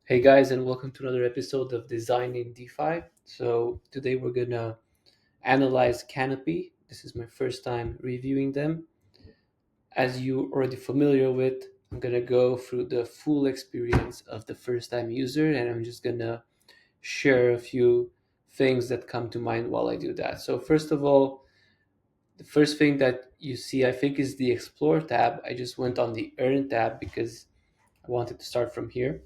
Hey guys, and welcome to another episode of Designing DeFi. So today we're gonna analyze Canopy. This is my first time reviewing them. As you already familiar with, I'm gonna go through the full experience of the first time user, and I'm just gonna share a few things that come to mind while I do that. So first of all, the first thing that you see, I think, is the Explore tab. I just went on the Earn tab because I wanted to start from here.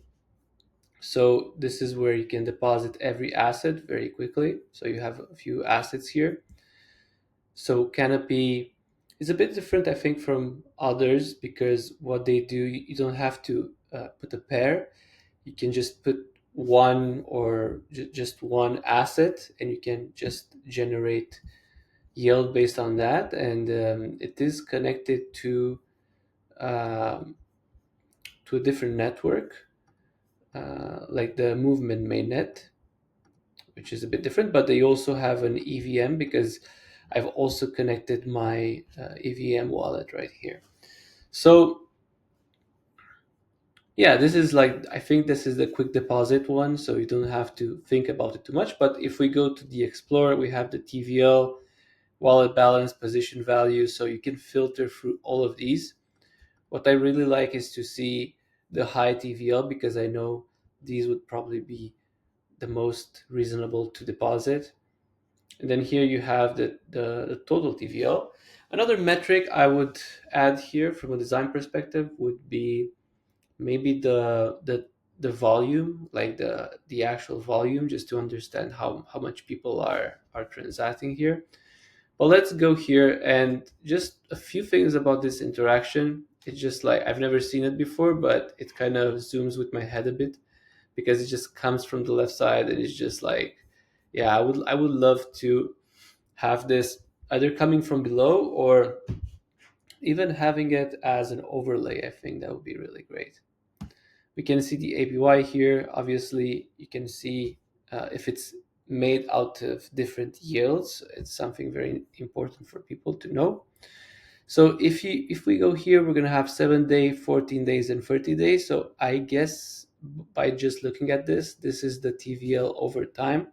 So this is where you can deposit every asset very quickly. So you have a few assets here. So Canopy is a bit different, I think, from others because what they do, you don't have to put a pair. You can just put one or just one asset, and you can just generate yield based on that. And it is connected um, to a different network, like the movement mainnet, which is a bit different, but they also have an EVM because I've also connected my EVM wallet right here. So yeah, this is like, I think this is the quick deposit one, so you don't have to think about it too much. But if we go to the Explorer, we have the TVL, wallet balance, position value, so you can filter through all of these. What I really like is to see the high TVL because I know these would probably be the most reasonable to deposit. And then here you have the total TVL. Another metric I would add here from a design perspective would be maybe the volume, like the actual volume, just to understand how much people are transacting here. But let's go here and just a few things about this interaction. It's just like I've never seen it before, but it kind of zooms with my head a bit because it just comes from the left side and it's just like, yeah, I would love to have this either coming from below or even having it as an overlay. I think that would be really great. We can see the APY here. Obviously, you can see if it's made out of different yields. It's something very important for people to know. So if we go here, we're gonna have 7 day, 14 days, and 30 days. So I guess by just looking at this, this is the TVL over time.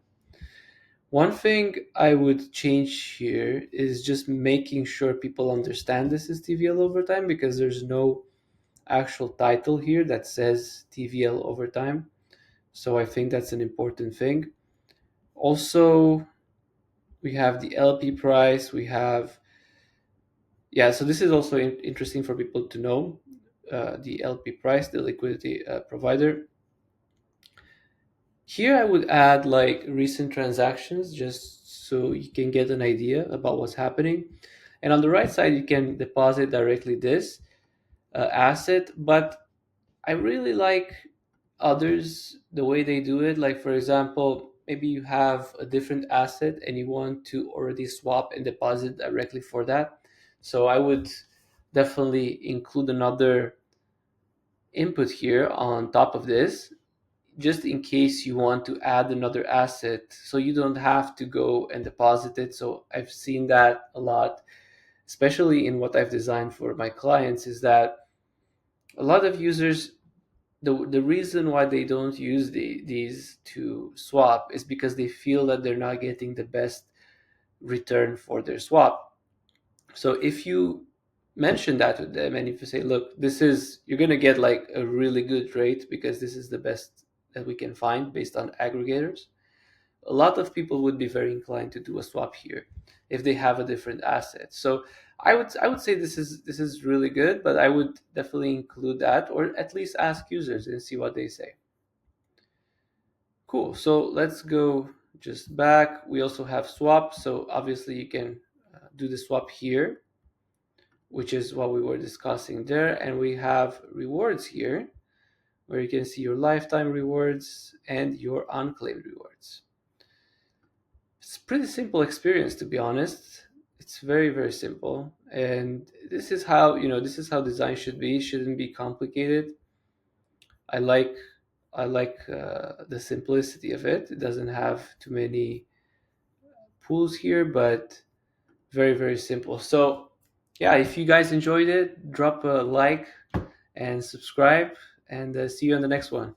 One thing I would change here is just making sure people understand this is TVL overtime because there's no actual title here that says TVL overtime. So I think that's an important thing. Also, we have the LP price. We have, yeah, so this is also interesting for people to know, the LP price, the liquidity provider. Here I would add like recent transactions just so you can get an idea about what's happening. And on the right side, you can deposit directly this asset. But I really like others, the way they do it. Like, for example, maybe you have a different asset and you want to already swap and deposit directly for that. So I would definitely include another input here on top of this just in case you want to add another asset so you don't have to go and deposit it. So I've seen that a lot, especially in what I've designed for my clients, is that a lot of users, the reason why they don't use these to swap is because they feel that they're not getting the best return for their swap. So if you mention that to them and if you say, look, this is, you're going to get like a really good rate because this is the best that we can find based on aggregators, a lot of people would be very inclined to do a swap here if they have a different asset. So I would say this is really good, but I would definitely include that or at least ask users and see what they say. Cool. So let's go just back. We also have swap. So obviously you can do the swap here, which is what we were discussing there. And we have rewards here where you can see your lifetime rewards and your unclaimed rewards. It's a pretty simple experience, to be honest. It's very, very simple. And this is how design should be. It shouldn't be complicated. I like I like the simplicity of it. It doesn't have too many pools here, but very, very simple. So yeah, if you guys enjoyed it, drop a like and subscribe, and see you on the next one.